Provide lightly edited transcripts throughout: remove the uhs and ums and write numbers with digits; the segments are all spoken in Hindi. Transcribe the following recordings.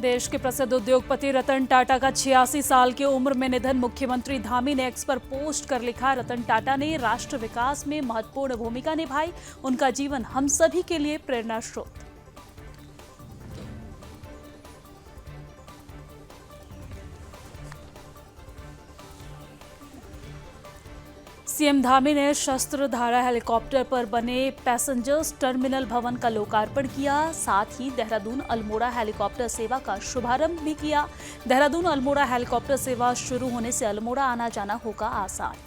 देश के प्रसिद्ध उद्योगपति रतन टाटा का 86 साल की उम्र में निधन। मुख्यमंत्री धामी ने एक्स पर पोस्ट कर लिखा, रतन टाटा ने राष्ट्र विकास में महत्वपूर्ण भूमिका निभाई। उनका जीवन हम सभी के लिए प्रेरणा स्रोत। सीएम धामी ने शस्त्रधारा हेलीकॉप्टर पर बने पैसेंजर्स टर्मिनल भवन का लोकार्पण किया। साथ ही देहरादून अल्मोड़ा हेलीकॉप्टर सेवा का शुभारंभ भी किया। देहरादून अल्मोड़ा हेलीकॉप्टर सेवा शुरू होने से अल्मोड़ा आना जाना होगा आसान।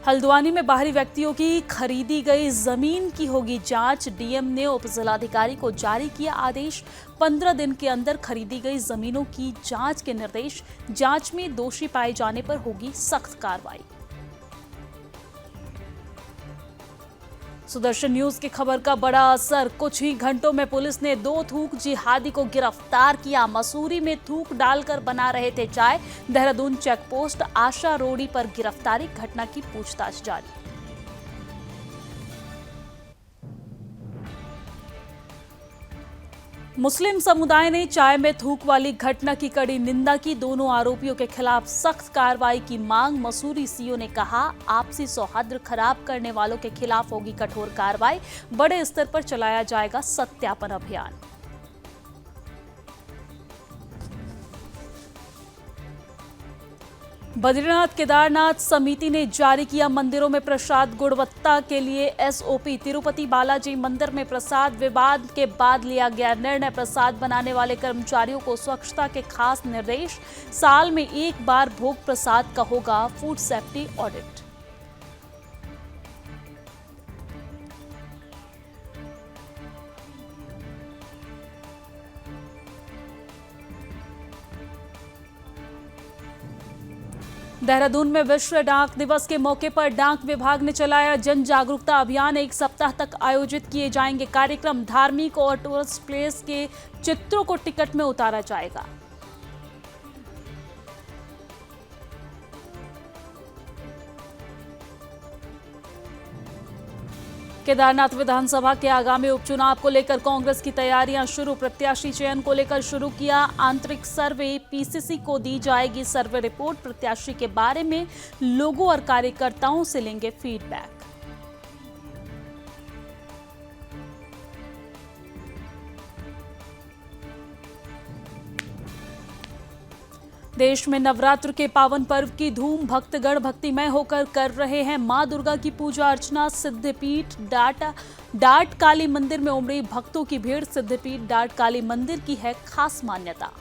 हल्द्वानी में बाहरी व्यक्तियों की खरीदी गई जमीन की होगी जांच। डीएम ने उपजिलाधिकारी को जारी किया आदेश। 15 दिन के अंदर खरीदी गई जमीनों की जांच के निर्देश। जांच में दोषी पाए जाने पर होगी सख्त कार्रवाई। सुदर्शन न्यूज की खबर का बड़ा असर। कुछ ही घंटों में पुलिस ने 2 थूक जिहादी को गिरफ्तार किया। मसूरी में थूक डालकर बना रहे थे चाय। देहरादून चेकपोस्ट आशा रोड़ी पर गिरफ्तारी। घटना की पूछताछ जारी। मुस्लिम समुदाय ने चाय में थूक वाली घटना की कड़ी निंदा की। दोनों आरोपियों के खिलाफ सख्त कार्रवाई की मांग। मसूरी सीओ ने कहा, आपसी सौहार्द खराब करने वालों के खिलाफ होगी कठोर कार्रवाई। बड़े स्तर पर चलाया जाएगा सत्यापन अभियान। बद्रीनाथ केदारनाथ समिति ने जारी किया मंदिरों में प्रसाद गुणवत्ता के लिए एसओपी। तिरुपति बालाजी मंदिर में प्रसाद विवाद के बाद लिया गया निर्णय। प्रसाद बनाने वाले कर्मचारियों को स्वच्छता के खास निर्देश। साल में एक बार भोग प्रसाद का होगा फूड सेफ्टी ऑडिट। देहरादून में विश्व डाक दिवस के मौके पर डाक विभाग ने चलाया जन जागरूकता अभियान। 1 सप्ताह तक आयोजित किए जाएंगे कार्यक्रम। धार्मिक और टूरिस्ट प्लेस के चित्रों को टिकट में उतारा जाएगा। केदारनाथ विधानसभा के आगामी उपचुनाव को लेकर कांग्रेस की तैयारियां शुरू। प्रत्याशी चयन को लेकर शुरू किया आंतरिक सर्वे। पीसीसी को दी जाएगी सर्वे रिपोर्ट। प्रत्याशी के बारे में लोगों और कार्यकर्ताओं से लेंगे फीडबैक। देश में नवरात्र के पावन पर्व की धूम। भक्तगण भक्तिमय होकर कर रहे हैं मां दुर्गा की पूजा अर्चना। सिद्धपीठ डाट काली मंदिर में उमड़ी भक्तों की भीड़। सिद्धपीठ डाट काली मंदिर की है खास मान्यता।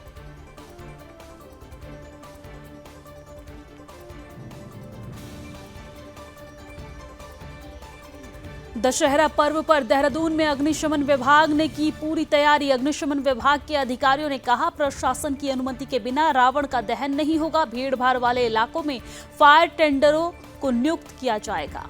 दशहरा पर्व पर देहरादून में अग्निशमन विभाग ने की पूरी तैयारी। अग्निशमन विभाग के अधिकारियों ने कहा, प्रशासन की अनुमति के बिना रावण का दहन नहीं होगा। भीड़ भाड़ वाले इलाकों में फायर टेंडरों को नियुक्त किया जाएगा।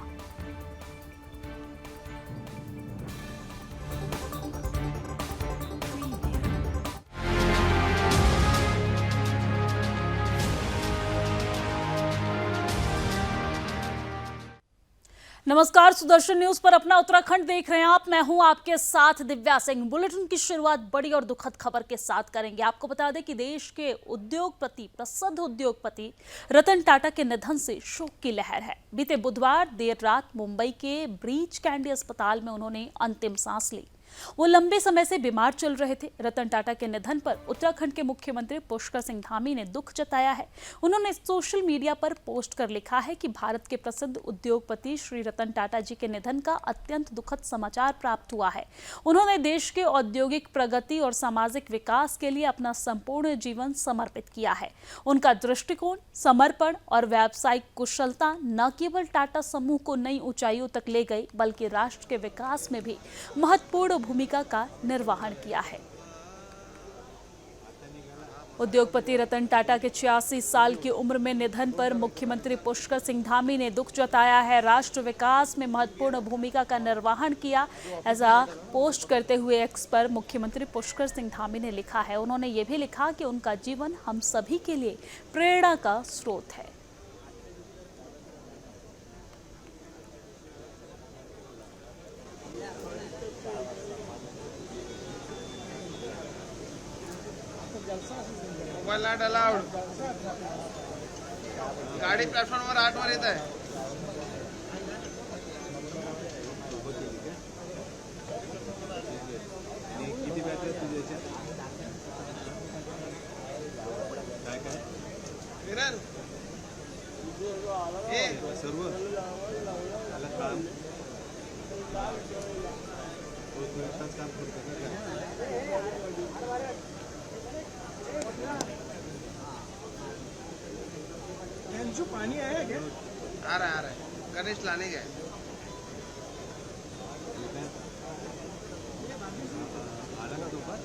नमस्कार, सुदर्शन न्यूज पर अपना उत्तराखंड देख रहे हैं आप। मैं हूं आपके साथ दिव्या सिंह। बुलेटिन की शुरुआत बड़ी और दुखद खबर के साथ करेंगे। आपको बता दें कि देश के प्रसिद्ध उद्योगपति रतन टाटा के निधन से शोक की लहर है। बीते बुधवार देर रात मुंबई के ब्रीच कैंडी अस्पताल में उन्होंने अंतिम सांस ली। वो लंबे समय से बीमार चल रहे थे। रतन टाटा के निधन पर उत्तराखंड के मुख्यमंत्री पुष्कर सिंह धामी ने दुख जताया है। उन्होंने सोशल मीडिया पर पोस्ट कर लिखा है कि भारत के प्रसिद्ध उद्योगपति श्री रतन टाटा जी के निधन का अत्यंत दुखद समाचार प्राप्त हुआ है। उन्होंने देश के औद्योगिक प्रगति और सामाजिक विकास के लिए अपना संपूर्ण जीवन समर्पित किया है। उनका दृष्टिकोण, समर्पण और व्यावसायिक कुशलता न केवल टाटा समूह को नई ऊंचाइयों तक ले गई, बल्कि राष्ट्र के विकास में भी महत्वपूर्ण भूमिका का निर्वहन किया है। उद्योगपति रतन टाटा के 86 साल की उम्र में निधन पर मुख्यमंत्री पुष्कर सिंह धामी ने दुख जताया है। राष्ट्र विकास में महत्वपूर्ण भूमिका का निर्वहन किया, ऐसा पोस्ट करते हुए एक्स पर मुख्यमंत्री पुष्कर सिंह धामी ने लिखा है। उन्होंने ये भी लिखा कि उनका जीवन हम सभी के लिए प्रेरणा का स्रोत है। Not allowed. गाडी प्लॅटफॉर्मवर 8 वर येत आहे. किती बॅटरी तुझ्या याच्यात? काय काय किरण ए सर्व आला काम तो एकटाच काम करतो का? पानी आया क्या? आ रहा है गणेश लाने गए. आला का दोपहर?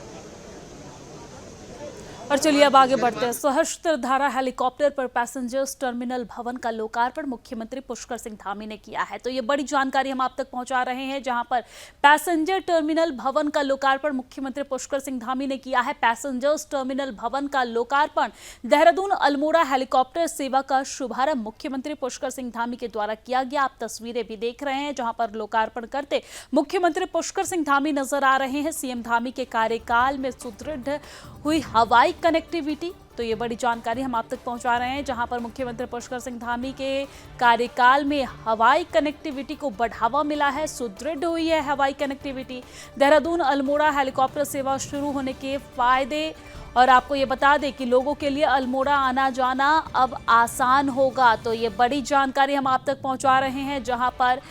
और चलिए अब आगे बढ़ते हैं। सहस्त्र धारा हेलीकॉप्टर पर पैसेंजर्स टर्मिनल भवन का लोकार्पण मुख्यमंत्री पुष्कर सिंह धामी ने किया है। तो ये बड़ी जानकारी हम आप तक पहुंचा रहे हैं, जहां पर पैसेंजर टर्मिनल भवन का लोकार्पण मुख्यमंत्री पुष्कर सिंह धामी ने किया है। पैसेंजर्स टर्मिनल भवन का लोकार्पण, देहरादून अल्मोड़ा हेलीकॉप्टर सेवा का शुभारंभ मुख्यमंत्री पुष्कर सिंह धामी के द्वारा किया गया। आप तस्वीरें भी देख रहे हैं, जहां पर लोकार्पण करते मुख्यमंत्री पुष्कर सिंह धामी नजर आ रहे हैं। सीएम धामी के कार्यकाल में सुदृढ़ हुई हवाई कनेक्टिविटी, तो ये बड़ी जानकारी हम आप तक पहुंचा रहे हैं, जहां पर मुख्यमंत्री पुष्कर सिंह धामी के कार्यकाल में हवाई कनेक्टिविटी को बढ़ावा मिला है, सुदृढ़ हुई है हवाई कनेक्टिविटी। देहरादून अल्मोड़ा हेलीकॉप्टर सेवा शुरू होने के फायदे, और आपको ये बता दें कि लोगों के लिए अल्मोड़ा आना जाना अब आसान होगा। तो ये बड़ी जानकारी हम आप तक पहुंचा रहे हैं, जहां पर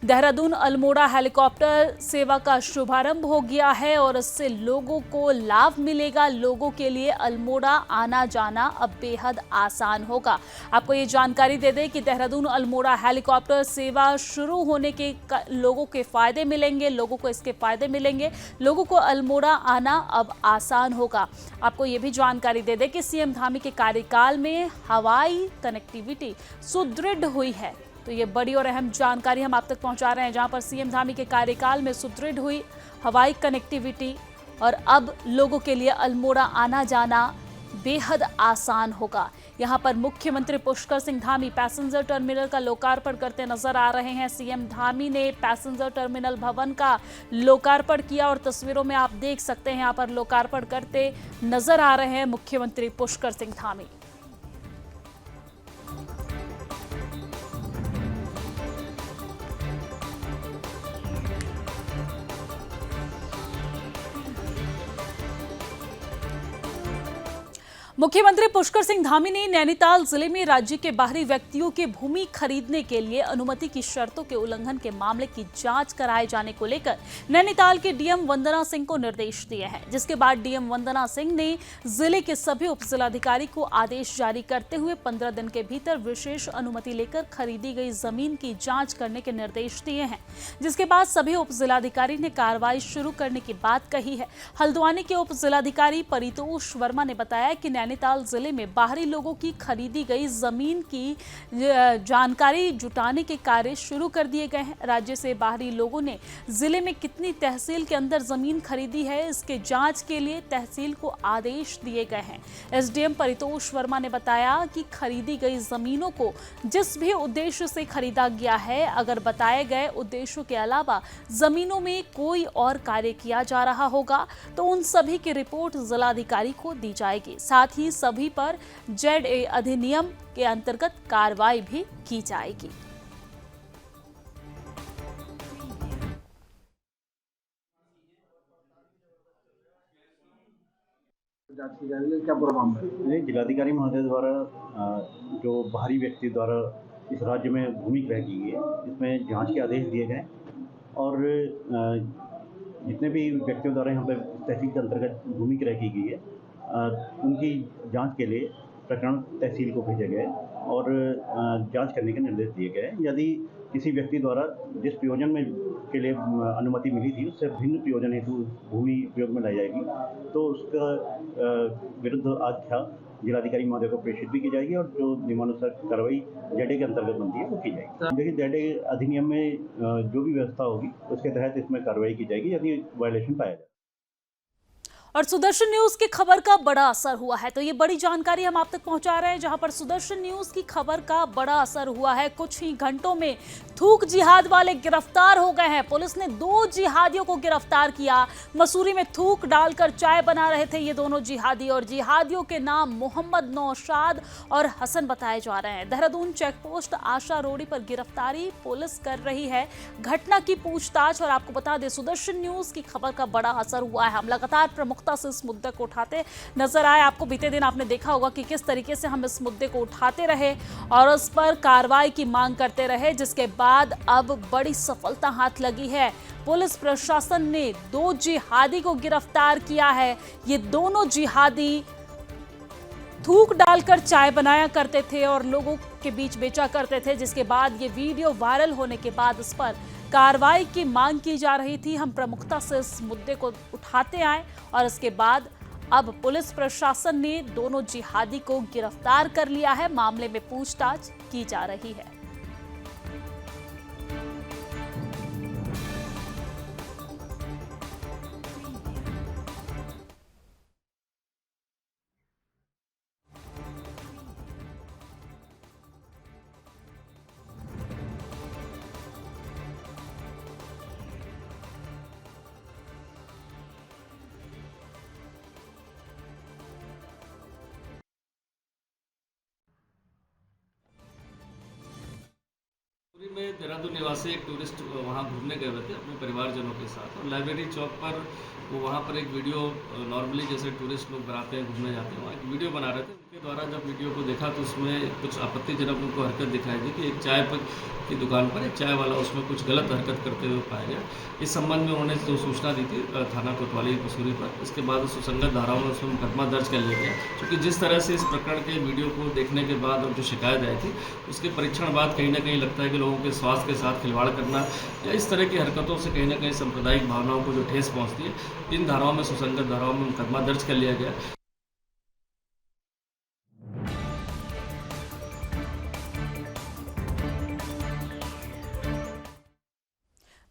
देहरादून अल्मोड़ा हेलीकॉप्टर सेवा का शुभारंभ हो गया है और इससे लोगों को लाभ मिलेगा। लोगों के लिए अल्मोड़ा आना जाना अब बेहद आसान होगा। आपको ये जानकारी दे दें कि देहरादून अल्मोड़ा हेलीकॉप्टर सेवा शुरू होने के लोगों के फायदे मिलेंगे, लोगों को इसके फायदे मिलेंगे, लोगों को अल्मोड़ा आना अब आसान होगा। आपको ये भी जानकारी दे दें कि सीएम धामी के कार्यकाल में हवाई कनेक्टिविटी सुदृढ़ हुई है। तो ये बड़ी और अहम जानकारी हम आप तक पहुंचा रहे हैं, जहां पर सीएम धामी के कार्यकाल में सुदृढ़ हुई हवाई कनेक्टिविटी और अब लोगों के लिए अल्मोड़ा आना जाना बेहद आसान होगा। यहां पर मुख्यमंत्री पुष्कर सिंह धामी पैसेंजर टर्मिनल का लोकार्पण करते नजर आ रहे हैं। सीएम धामी ने पैसेंजर टर्मिनल भवन का लोकार्पण किया और तस्वीरों में आप देख सकते हैं, यहां पर लोकार्पण करते नजर आ रहे हैं मुख्यमंत्री पुष्कर सिंह धामी। मुख्यमंत्री पुष्कर सिंह धामी ने नैनीताल जिले में राज्य के बाहरी व्यक्तियों के भूमि खरीदने के लिए अनुमति की शर्तों के उल्लंघन के मामले की जांच कराए जाने को लेकर नैनीताल के डीएम वंदना सिंह को निर्देश दिए हैं, जिसके बाद डीएम वंदना सिंह ने जिले के सभी उपजिलाधिकारी को आदेश जारी करते हुए 15 दिन के भीतर विशेष अनुमति लेकर खरीदी गई जमीन की जांच करने के निर्देश दिए हैं, जिसके बाद सभी उपजिलाधिकारी ने कार्रवाई शुरू करने की बात कही है। हल्द्वानी के उपजिलाधिकारी परितोष वर्मा ने बताया कि नैनीताल जिले में बाहरी लोगों की खरीदी गई जमीन की जानकारी जुटाने के कार्य शुरू कर दिए गए हैं। राज्य से बाहरी लोगों ने जिले में कितनी तहसील के अंदर जमीन खरीदी है, इसके जांच के लिए तहसील को आदेश दिए गए हैं। एसडीएम परितोष वर्मा ने बताया कि खरीदी गई जमीनों को जिस भी उद्देश्य से खरीदा गया है, अगर बताए गए उद्देश्यों के अलावा जमीनों में कोई और कार्य किया जा रहा होगा तो उन सभी की रिपोर्ट जिलाधिकारी को दी जाएगी। साथ ही सभी पर जेडए अधिनियम के अंतर्गत कार्रवाई भी की जाएगी। क्या पूरा मामला है? जिलाधिकारी महोदय द्वारा जो बाहरी व्यक्ति द्वारा इस राज्य में भूमि क्रय की गई है, इसमें जांच के आदेश दिए गए और जितने भी व्यक्तियों द्वारा यहाँ पर तहसील के अंतर्गत भूमि क्रय की गई है, उनकी जांच के लिए प्रकरण तहसील को भेजे गए और जांच करने के निर्देश दिए गए। यदि किसी व्यक्ति द्वारा जिस प्रयोजन में के लिए अनुमति मिली थी उससे भिन्न प्रयोजन हेतु भूमि उपयोग में लाई जाएगी तो उसका विरुद्ध आख्या जिलाधिकारी महोदय को प्रेषित भी की जाएगी और जो नियमानुसार कार्रवाई जेडए के अंतर्गत बनती है वो की जाएगी। देखिए, जेडए अधिनियम में जो भी व्यवस्था होगी उसके तहत इसमें कार्रवाई की जाएगी यदि वायलेशन पाया जाए। और सुदर्शन न्यूज की खबर का बड़ा असर हुआ है, तो ये बड़ी जानकारी हम आप तक पहुंचा रहे हैं, जहां पर सुदर्शन न्यूज की खबर का बड़ा असर हुआ है। कुछ ही घंटों में थूक जिहाद वाले गिरफ्तार हो गए हैं। पुलिस ने 2 जिहादियों को गिरफ्तार किया। मसूरी में थूक डालकर चाय बना रहे थे ये दोनों जिहादी, और जिहादियों के नाम मोहम्मद नौशाद और हसन बताए जा रहे हैं। देहरादून चेकपोस्ट आशा रोड़ी पर गिरफ्तारी पुलिस कर रही है। घटना की पूछताछ, और आपको बता दें सुदर्शन न्यूज की खबर का बड़ा असर हुआ है। हम लगातार प्रमुखता से इस मुद्दे को उठाते नजर आए। आपको बीते दिन आपने देखा होगा कि किस तरीके से हम इस मुद्दे को उठाते रहे और उस पर कार्रवाई की मांग करते रहे, जिसके बाद अब बड़ी सफलता हाथ लगी है। पुलिस प्रशासन ने 2 जिहादी को गिरफ्तार किया है। ये दोनों जिहादी थूक डालकर चाय बनाया करते थे और लोगों के बीच बेचा करते थे, जिसके बाद ये वीडियो वायरल होने के बाद इस पर कार्रवाई की मांग की जा रही थी। हम प्रमुखता से इस मुद्दे को उठाते आए और इसके बाद अब पुलिस प्रशासन ने दोनों जिहादी को गिरफ्तार कर लिया है। मामले में पूछताछ की जा रही है। मसूरी में देहरादून निवासी एक टूरिस्ट वहाँ घूमने गए हुए थे अपने परिवारजनों के साथ, और लाइब्रेरी चौक पर वो वहाँ पर एक वीडियो नॉर्मली जैसे टूरिस्ट लोग बनाते हैं, घूमने जाते हैं, वहाँ एक वीडियो बना रहे थे। उनके द्वारा जब वीडियो को देखा तो उसमें कुछ आपत्तिजनक उनको हरकत दिखाई दी कि एक चाय की दुकान पर एक चाय वाला उसमें कुछ गलत हरकत करते हुए पाया गया। इस संबंध में उन्होंने जो सूचना दी थी थाना कोतवाली मसूरी पर, इसके बाद सुसंगत धाराओं में उसमें मुकदमा दर्ज कर लिया गया, क्योंकि जिस तरह से इस प्रकरण के वीडियो को देखने के बाद और जो शिकायत आई थी उसके परीक्षण बाद कहीं ना कहीं लगता है कि लोगों के स्वास्थ्य के साथ खिलवाड़ करना या इस तरह की हरकतों से कहीं ना कहीं सांप्रदायिक भावनाओं को जो ठेस पहुँचती है, इन धाराओं में सुसंगत धाराओं में मुकदमा दर्ज कर लिया गया।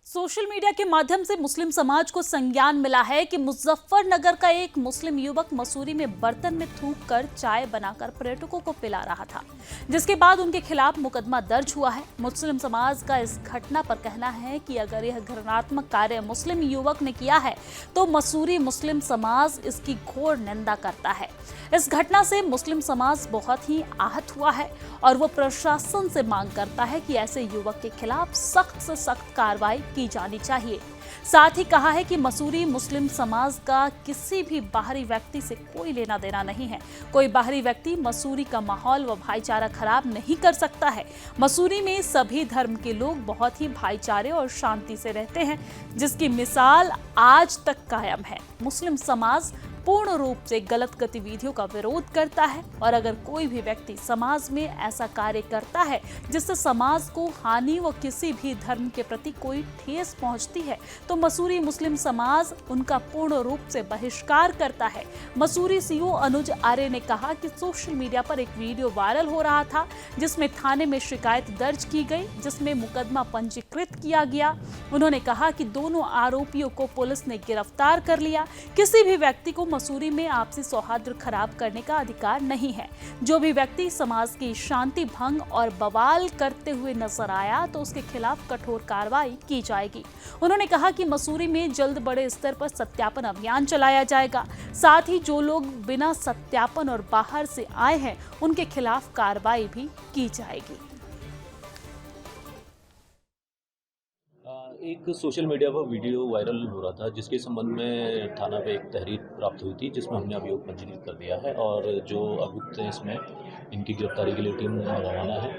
सोशल मीडिया के माध्यम से मुस्लिम समाज को संज्ञान मिला है कि मुजफ्फरनगर का एक मुस्लिम युवक मसूरी में बर्तन में थूक कर चाय बनाकर पर्यटकों को पिला रहा था, जिसके बाद उनके खिलाफ मुकदमा दर्ज हुआ है। मुस्लिम समाज का इस घटना पर कहना है कि अगर यह घृणात्मक कार्य मुस्लिम युवक ने किया है तो मसूरी मुस्लिम समाज इसकी घोर निंदा करता है। इस घटना से मुस्लिम समाज बहुत ही आहत हुआ है और वो प्रशासन से मांग करता है कि ऐसे युवक के खिलाफ सख्त से सख्त कार्रवाई की जानी चाहिए। साथ ही कहा है कि मसूरी मुस्लिम समाज का किसी भी बाहरी व्यक्ति से कोई लेना देना नहीं है। कोई बाहरी व्यक्ति मसूरी का माहौल व भाईचारा खराब नहीं कर सकता है। मसूरी में सभी धर्म के लोग बहुत ही भाईचारे और शांति से रहते हैं, जिसकी मिसाल आज तक कायम है। मुस्लिम समाज पूर्ण रूप से गलत गतिविधियों का विरोध करता है और अगर कोई भी व्यक्ति समाज में ऐसा कार्य करता है जिससे समाज को हानि व किसी भी धर्म के प्रति कोई ठेस पहुंचती है तो मसूरी मुस्लिम समाज उनका पूर्ण रूप से बहिष्कार करता है। मसूरी सीओ अनुज आर्य ने कहा कि सोशल मीडिया पर एक वीडियो वायरल हो रहा था जिसमें थाने में शिकायत दर्ज की गई, जिसमें मुकदमा पंजीकृत किया गया। उन्होंने कहा कि दोनों आरोपियों को पुलिस ने गिरफ्तार कर लिया। किसी भी व्यक्ति को मसूरी में आपसी सौहार्द खराब करने का अधिकार नहीं है। जो भी व्यक्ति समाज की शांति भंग और बवाल करते हुए नजर आया तो उसके खिलाफ कठोर कार्रवाई की जाएगी। उन्होंने कहा कि मसूरी में जल्द बड़े स्तर पर सत्यापन अभियान चलाया जाएगा। साथ ही जो लोग बिना सत्यापन और बाहर से आए हैं उनके खिलाफ कार्रवाई भी की जाएगी। एक सोशल मीडिया पर वीडियो वायरल हो रहा था जिसके संबंध में थाना पे एक तहरीर प्राप्त हुई थी, जिसमें हमने अभियोग पंजीकृत कर दिया है और जो अभियुक्त हैं इसमें इनकी गिरफ्तारी के लिए टीम रवाना है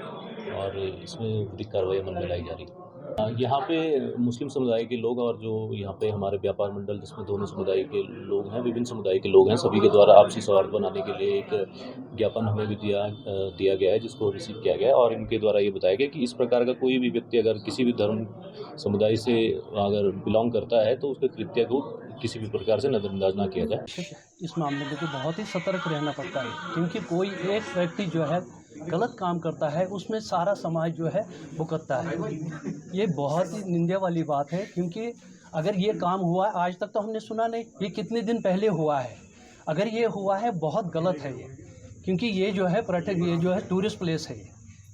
और इसमें विधिक कार्रवाई अमल में लाई जा रही है। यहाँ पे मुस्लिम समुदाय के लोग और जो यहाँ पे हमारे व्यापार मंडल जिसमें दोनों समुदाय के लोग हैं, विभिन्न समुदाय के लोग हैं, सभी के द्वारा आपसी सौहार्द बनाने के लिए एक ज्ञापन हमें भी दिया गया है जिसको रिसीव किया गया है और इनके द्वारा ये बताया गया कि इस प्रकार का कोई भी व्यक्ति अगर किसी भी धर्म समुदाय से अगर बिलोंग करता है तो उसके कृत्य को किसी भी प्रकार से नज़रअंदाज ना किया जाए। इस मामले में तो बहुत ही सतर्क रहना पड़ता है, क्योंकि कोई एक व्यक्ति जो है गलत काम करता है उसमें सारा समाज जो है भुगतता है। ये बहुत ही निंदा वाली बात है, क्योंकि अगर ये काम हुआ है आज तक तो हमने सुना नहीं, ये कितने दिन पहले हुआ है। अगर ये हुआ है बहुत गलत है ये, क्योंकि ये जो है पर्यटक, ये जो है टूरिस्ट प्लेस है,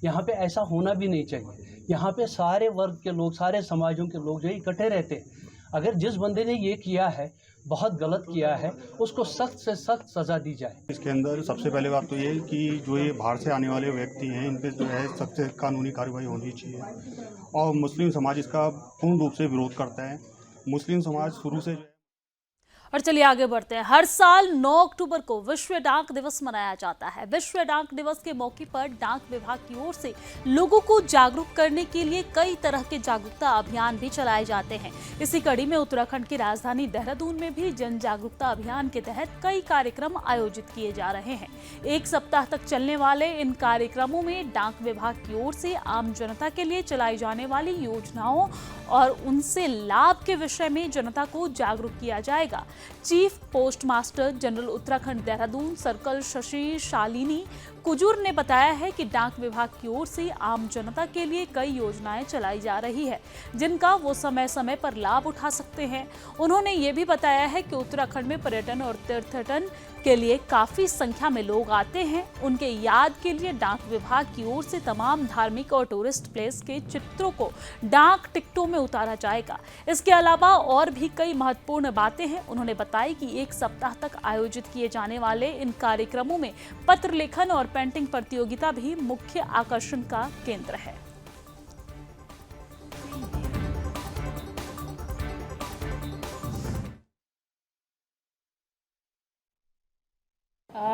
यहाँ पे ऐसा होना भी नहीं चाहिए। यहाँ पे सारे वर्ग के लोग, सारे समाजों के लोग जो है इकट्ठे रहते हैं। अगर जिस बंदे ने ये किया है, बहुत गलत किया है, उसको सख्त से सख्त सज़ा दी जाए। इसके अंदर सबसे पहले बात तो ये है कि जो ये बाहर से आने वाले व्यक्ति हैं, इन पे जो है सख्त कानूनी कार्रवाई होनी चाहिए और मुस्लिम समाज इसका पूर्ण रूप से विरोध करता है। मुस्लिम समाज शुरू से और चलिए आगे बढ़ते हैं। हर साल 9 अक्टूबर को विश्व डाक दिवस मनाया जाता है। विश्व डाक दिवस के मौके पर डाक विभाग की ओर से लोगों को जागरूक करने के लिए कई तरह के जागरूकता अभियान भी चलाए जाते हैं। इसी कड़ी में उत्तराखंड की राजधानी देहरादून में भी जन जागरूकता अभियान के तहत कई कार्यक्रम आयोजित किए जा रहे हैं। एक सप्ताह तक चलने वाले इन कार्यक्रमों में डाक विभाग की ओर से आम जनता के लिए चलाई जाने वाली योजनाओं और उनसे लाभ के विषय में जनता को जागरूक किया जाएगा। Chief post master general Uttarakhand Dehradun circle Shashi Shalini Kujur ने बताया है कि डाक विभाग की ओर से आम जनता के लिए कई योजनाएं चलाई जा रही है, जिनका वो समय समय पर लाभ उठा सकते हैं। उन्होंने ये भी बताया है कि उत्तराखंड में पर्यटन और तीर्थटन के लिए काफी संख्या में लोग आते हैं। उनके याद के लिए डाक विभाग की ओर से तमाम धार्मिक और टूरिस्ट प्लेस के चित्रों को डाक टिकटों में उतारा जाएगा। इसके अलावा और भी कई महत्वपूर्ण बातें हैं। उन्होंने बताया कि एक सप्ताह तक आयोजित किए जाने वाले इन कार्यक्रमों में पत्र लेखन और पेंटिंग प्रतियोगिता भी मुख्य आकर्षण का केंद्र है।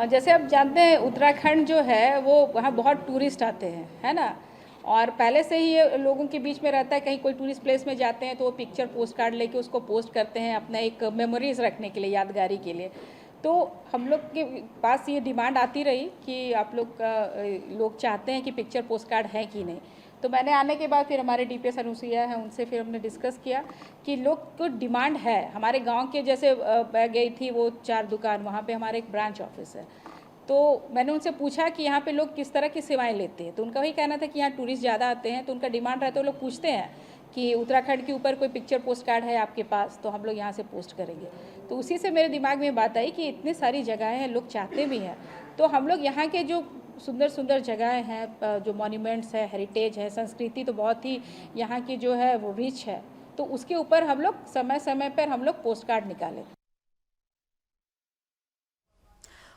जैसे आप जानते हैं उत्तराखंड जो है वो वहाँ बहुत टूरिस्ट आते हैं, है ना। और पहले से ही ये लोगों के बीच में रहता है, कहीं कोई टूरिस्ट प्लेस में जाते हैं तो वो पिक्चर पोस्ट कार्ड लेके उसको पोस्ट करते हैं अपना एक मेमोरीज रखने के लिए, यादगारी के लिए। तो हम लोग के पास ये डिमांड आती रही कि आप लोग चाहते हैं कि पिक्चर पोस्ट कार्ड है कि नहीं। तो मैंने आने के बाद फिर हमारे डीपीएस अनुसुईया है, उनसे फिर हमने डिस्कस किया कि लोग को डिमांड है। हमारे गांव के जैसे मैं गई थी वो 4 दुकान, वहाँ पे हमारे एक ब्रांच ऑफिस है। तो मैंने उनसे पूछा कि यहाँ पे लोग किस तरह की सेवाएं लेते हैं। तो उनका वही कहना था कि यहाँ टूरिस्ट ज़्यादा आते हैं, तो उनका डिमांड रहता है। लोग पूछते हैं कि उत्तराखंड के ऊपर कोई पिक्चर पोस्ट कार्ड है आपके पास, तो हम लोग यहाँ से पोस्ट करेंगे। तो उसी से मेरे दिमाग में बात आई कि इतनी सारी जगहें हैं, लोग चाहते भी हैं, तो हम लोग यहाँ के जो सुंदर सुंदर जगहें हैं, जो मॉन्यूमेंट्स है, हेरिटेज है, संस्कृति तो बहुत ही यहाँ की जो है वो रिच है, तो उसके ऊपर हम लोग समय समय पर हम लोग पोस्ट कार्ड निकालें।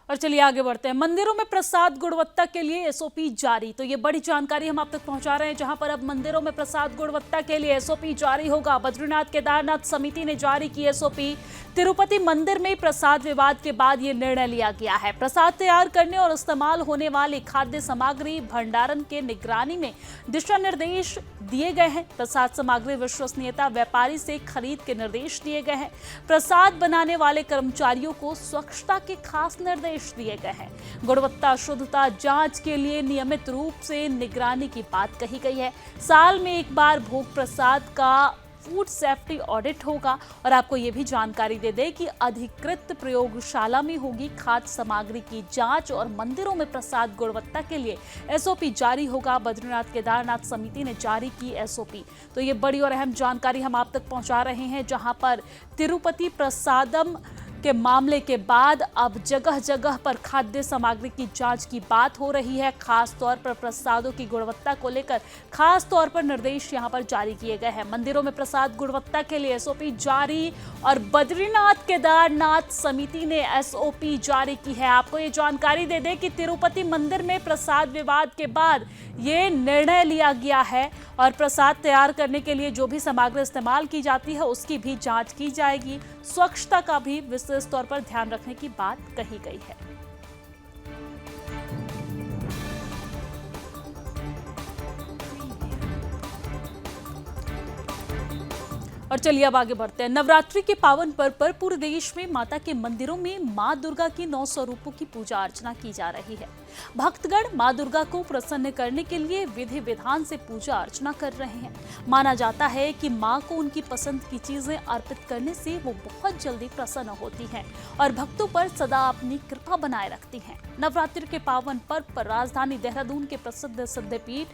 और चलिए आगे बढ़ते हैं। मंदिरों में प्रसाद गुणवत्ता के लिए एसओपी जारी। तो ये बड़ी जानकारी हम आप तक पहुंचा रहे हैं, जहां पर अब मंदिरों में प्रसाद गुणवत्ता के लिए एसओपी जारी होगा। बद्रीनाथ केदारनाथ समिति ने जारी की एसओपी। तिरुपति मंदिर में प्रसाद विवाद के बाद ये निर्णय लिया गया है। प्रसाद तैयार करने और इस्तेमाल होने वाली खाद्य सामग्री भंडारण के निगरानी में दिशा निर्देश दिए गए हैं। प्रसाद सामग्री विश्वसनीयता व्यापारी से खरीद के निर्देश दिए गए हैं। प्रसाद बनाने वाले कर्मचारियों को स्वच्छता के खास निर्देश दिए गए हैं। गुणवत्ता शुद्धता जांच के लिए नियमित रूप से निगरानी की बात कही गई है। साल में एक बार भोग प्रसाद का फूड सेफ्टी ऑडिट होगा। और आपको ये भी जानकारी दे दें कि अधिकृत प्रयोगशाला में होगी खाद्य सामग्री की जांच और मंदिरों में प्रसाद गुणवत्ता के लिए एसओपी जारी होगा। बद्रीनाथ केदारनाथ समिति ने जारी की एसओपी। तो ये बड़ी और अहम जानकारी हम आप तक पहुंचा रहे हैं, जहां पर तिरुपति प्रसादम के मामले के बाद अब जगह जगह पर खाद्य सामग्री की जांच की बात हो रही है। खास तौर पर प्रसादों की गुणवत्ता को लेकर खास तौर पर निर्देश यहां पर जारी किए गए हैं। मंदिरों में प्रसाद गुणवत्ता के लिए एसओपी जारी और बद्रीनाथ केदारनाथ समिति ने एसओपी जारी की है। आपको ये जानकारी दे दें कि तिरुपति मंदिर में प्रसाद विवाद के बाद ये निर्णय लिया गया है और प्रसाद तैयार करने के लिए जो भी सामग्री इस्तेमाल की जाती है उसकी भी जांच की जाएगी। स्वच्छता का भी विशेष तौर पर ध्यान रखने की बात कही गई है। और चलिए अब आगे बढ़ते हैं। नवरात्रि के पावन पर्व पर पूरे देश में माता के मंदिरों में मां दुर्गा की 9 स्वरूपों की पूजा अर्चना की जा रही है। भक्तगण मां दुर्गा को प्रसन्न करने के लिए विधि विधान से पूजा अर्चना कर रहे हैं। माना जाता है कि मां को उनकी पसंद की चीजें अर्पित करने से वो बहुत जल्दी प्रसन्न होती हैं और भक्तों पर सदा अपनी कृपा बनाए रखती हैं। नवरात्रि के पावन पर्व पर राजधानी देहरादून के प्रसिद्ध सिद्धपीठ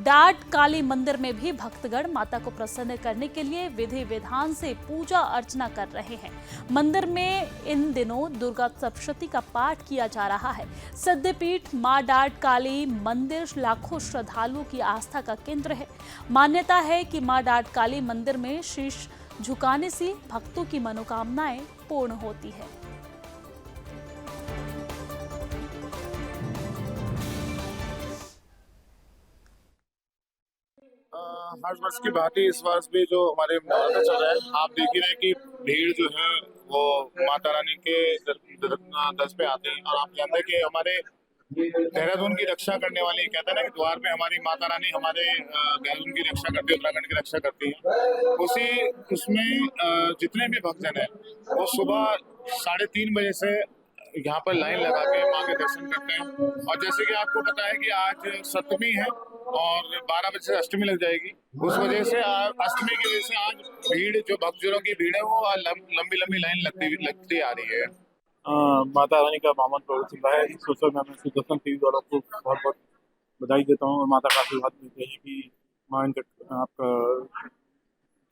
डाट काली मंदिर में भी भक्तगण माता को प्रसन्न करने के लिए विधि विधान से पूजा अर्चना कर रहे हैं। मंदिर में इन दिनों दुर्गा सप्तशती का पाठ किया जा रहा है। सिद्धपीठ मां डाट काली मंदिर लाखों श्रद्धालुओं की आस्था का केंद्र है। मान्यता है कि मां डाट काली मंदिर में शीश झुकाने से भक्तों की मनोकामनाएं पूर्ण होती है। हर वर्ष की भांति इस वर्ष भी जो हमारे नवरात्र चल रहा है, आप देख ही रहे कि भीड़ जो है वो माता रानी के दर पे आते हैं। और आप जानते हैं कि हमारे देहरादून की रक्षा करने वाली, कहते हैं ना कि द्वार पे हमारी माता रानी हमारे देहरादून की रक्षा करती है, उत्तराखंड की रक्षा करती है। उसमें जितने भी भक्तजन है वो सुबह 3:30 बजे से यहाँ पर लाइन लगा के माँ के दर्शन करते हैं। और जैसे कि आपको पता है कि आज सप्तमी है और 12 बजे से अष्टमी लग जाएगी। उस वजह से अष्टमी की वजह से आज भीड़, जो भक्तजनों की भीड़ है, वो लंबी लाइन लगती आ रही है। माता रानी का पावन पर्व चल रहा है। इस अवसर में मैं सुदर्शन टीवी वालों को बहुत बहुत बधाई देता हूँ और माता का आशीर्वाद देते हैं कि माँ आपका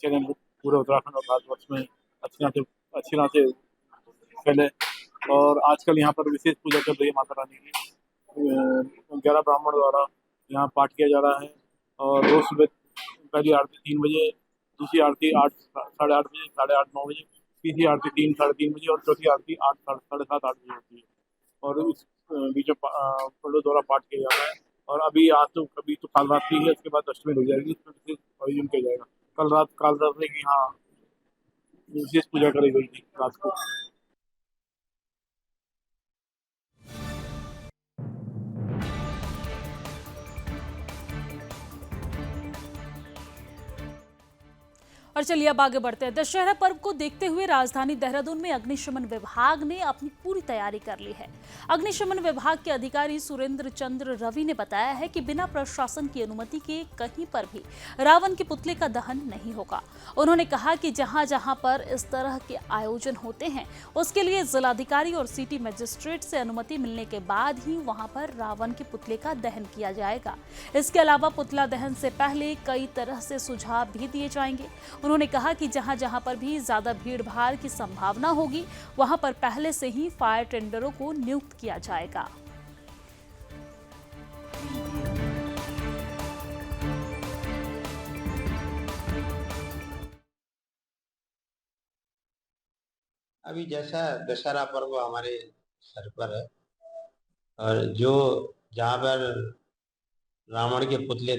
चैनल पूरे उत्तराखंड और भारतवर्ष में अच्छी तरह से फैले। और आजकल यहाँ पर विशेष पूजा चल रही है माता रानी की। 11 ब्राह्मण द्वारा यहाँ पाठ किया जा रहा है और रोज सुबह पहली आरती 3 बजे, दूसरी आरती 8, साढ़े 8 बजे, 8:30, 9 बजे, तीसरी आरती 3, साढ़े 3 बजे और चौथी आरती 8, साढ़े 7, 8 बजे होती है। और उस बीच में पंडितों द्वारा पाठ किया जा रहा है। और अभी कभी तो काल रात्रि है, उसके बाद अष्टमी हो जाएगी, इसमें विशेष आयोजन किया जाएगा। काल रात की यहाँ विशेष पूजा करी गई थी रात को। और चलिए अब आगे बढ़ते हैं। दशहरा पर्व को देखते हुए राजधानी देहरादून में अग्निशमन विभाग ने अपनी पूरी तैयारी कर ली है। अग्निशमन विभाग के अधिकारी सुरेंद्र चंद्र रवि ने बताया है कि बिना प्रशासन की अनुमति के कहीं पर भी रावण के पुतले का दहन नहीं होगा। उन्होंने कहा कि जहां जहां पर इस तरह के आयोजन होते हैं उसके लिए जिलाधिकारी और सिटी मजिस्ट्रेट से अनुमति मिलने के बाद ही वहां पर रावण के पुतले का दहन किया जाएगा। इसके अलावा पुतला दहन से पहले कई तरह से सुझाव भी दिए जाएंगे। उन्होंने कहा कि जहां जहां पर भी ज्यादा भीड़ भाड़ की संभावना होगी वहां पर पहले से ही फायर टेंडरों को नियुक्त किया जाएगा। अभी जैसा दशहरा पर्व हमारे सर पर है और जो जहाँ पर रावण के पुतले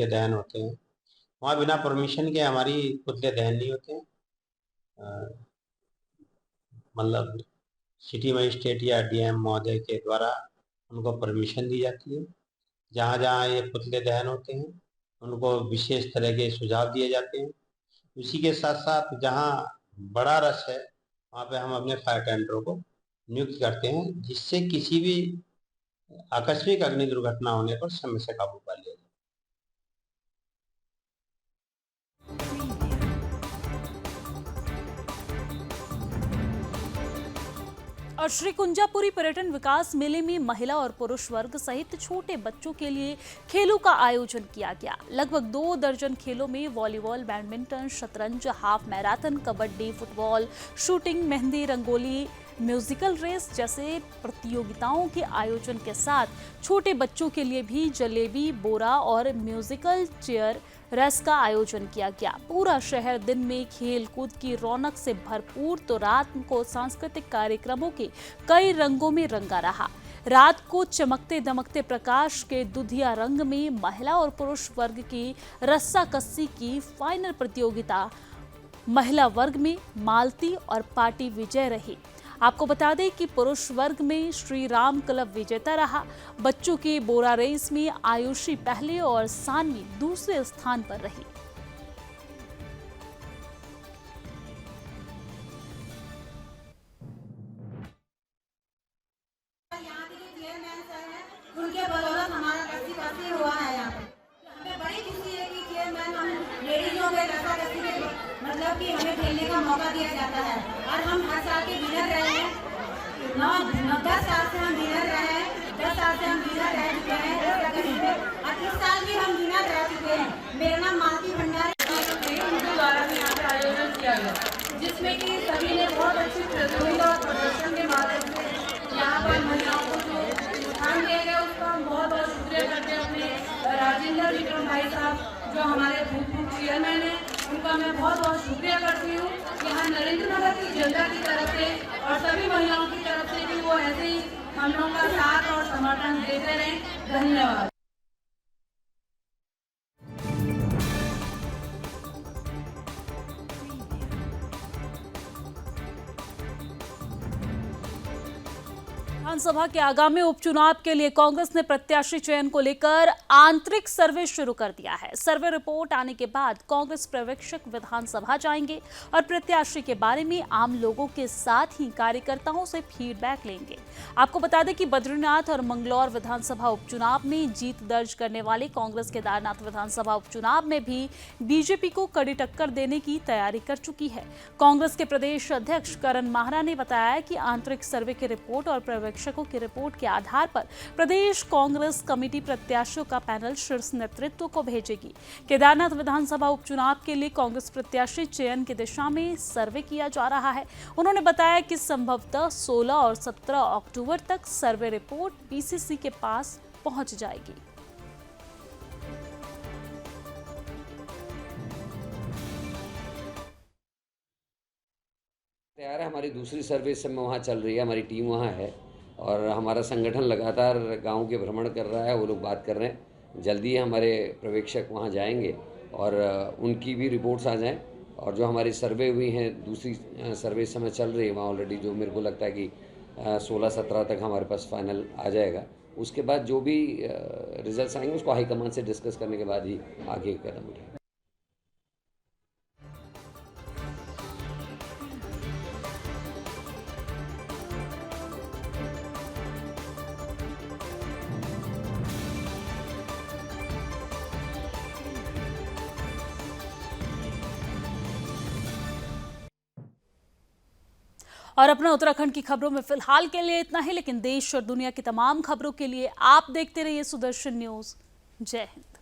दहन होते हैं वहाँ बिना परमिशन के हमारी पुतले दहन नहीं होते हैं। मतलब सिटी मजिस्ट्रेट या डीएम महोदय के द्वारा उनको परमिशन दी जाती है। जहाँ जहाँ ये पुतले दहन होते हैं उनको विशेष तरह के सुझाव दिए जाते हैं। उसी के साथ साथ जहाँ बड़ा रश है वहाँ पे हम अपने फायर टेंडरों को नियुक्त करते हैं, जिससे किसी भी आकस्मिक अग्नि दुर्घटना होने पर समय से काबू पा लिया जाए। और श्री कुंजापुरी पर्यटन विकास मेले में महिला और पुरुष वर्ग सहित छोटे बच्चों के लिए खेलों का आयोजन किया गया। लगभग 2 दर्जन खेलों में वॉलीबॉल, बैडमिंटन, शतरंज, half marathon, kabaddi, football, shooting, mehndi, rangoli, musical race जैसे प्रतियोगिताओं के आयोजन के साथ छोटे बच्चों के लिए भी जलेबी, बोरा और म्यूजिकल चेयर रेस का आयोजन किया गया। पूरा शहर दिन में खेल कूद की रौनक से भरपूर तो रात को सांस्कृतिक कार्यक्रमों के कई रंगों में रंगा रहा। रात को चमकते दमकते प्रकाश के दुधिया रंग में महिला और पुरुष वर्ग की रस्साकस्सी की फाइनल प्रतियोगिता महिला वर्ग में मालती और पार्टी विजय रही। आपको बता दें कि पुरुष वर्ग में श्री राम क्लब विजेता रहा। बच्चों के बोरा रेस में आयुषी पहले और सानवी दूसरे स्थान पर रही। रस्साकसी हुआ है यहाँ पे। हमें बड़ी खुशी है कि चेयरमैन हम लेडीजों के रस्साकसी में मतलब कि हमें खेलने का मौका दिया जाता है और हम हर साल के विनर रहे हैं। 10 साल से हम विनर रहे हैं, 10 साल से हम विनर रह चुके हैं रस्साकसी में और इस साल भी हम विनर रह चुके हैं। मेरा नाम मालती भंडारी उनके द्वारा भी यहाँ पे आयोजन किया गया, जिसमें कि सभी ने बहुत अच्छी प्रतियोगिता और प्रदर्शन के माध्यम से यहाँ पर महिलाओं को जो स्थान दिया गया उसका हम बहुत बहुत शुक्रिया करते हैं। अपने राजेंद्र विक्रम भाई साहब जो हमारे भूतपूर्व चेयरमैन हैं, उनका मैं बहुत बहुत शुक्रिया करती हूँ। यहाँ नरेंद्र नगर की जनता की तरफ से और सभी महिलाओं की तरफ से भी वो ऐसे ही हम लोगों का साथ और समर्थन देते रहें। धन्यवाद। विधानसभा के आगामी उपचुनाव के लिए कांग्रेस ने प्रत्याशी चयन को लेकर आंतरिक सर्वे शुरू कर दिया है। सर्वे रिपोर्ट आने के बाद कांग्रेस पर्यवेक्षक विधानसभा जाएंगे और प्रत्याशी के बारे में आम लोगों के साथ ही कार्यकर्ताओं से फीडबैक लेंगे। आपको बता दें कि बद्रीनाथ और मंगलौर विधानसभा उपचुनाव में जीत दर्ज करने वाले कांग्रेस केदारनाथ विधानसभा उपचुनाव में भी बीजेपी को कड़ी टक्कर देने की तैयारी कर चुकी है। कांग्रेस के प्रदेश अध्यक्ष करण माहरा ने बताया कि आंतरिक सर्वे की रिपोर्ट और पर्यवेक्षकों की रिपोर्ट के आधार पर प्रदेश कांग्रेस कमेटी प्रत्याशियों का पैनल शीर्ष नेतृत्व को भेजेगी। केदारनाथ विधानसभा उपचुनाव के लिए कांग्रेस प्रत्याशी चयन की दिशा में सर्वे किया जा रहा है। उन्होंने बताया कि संभवतः 16 और 17 अक्टूबर तक सर्वे रिपोर्ट पीसीसी के पास पहुंच जाएगी। तैयार है। हमारी दूसरी सर्विस सब में वहाँ चल रही है, हमारी टीम वहाँ है और हमारा संगठन लगातार गांव के भ्रमण कर रहा है। वो लोग बात कर रहे हैं, जल्दी हमारे पर्यवेक्षक वहाँ जाएंगे और उनकी भी रिपोर्ट्स आ जाएं। और जो हमारी सर्वे हुई हैं, दूसरी सर्वे समय चल रही है वहाँ ऑलरेडी, जो मेरे को लगता है कि 16-17 तक हमारे पास फाइनल आ जाएगा। उसके बाद जो भी रिजल्ट्स आएंगे उसको हाईकमान से डिस्कस करने के बाद ही आगे कदम उठाएंगे। और अपना उत्तराखंड की खबरों में फिलहाल के लिए इतना ही, लेकिन देश और दुनिया की तमाम खबरों के लिए आप देखते रहिए सुदर्शन न्यूज। जय हिंद।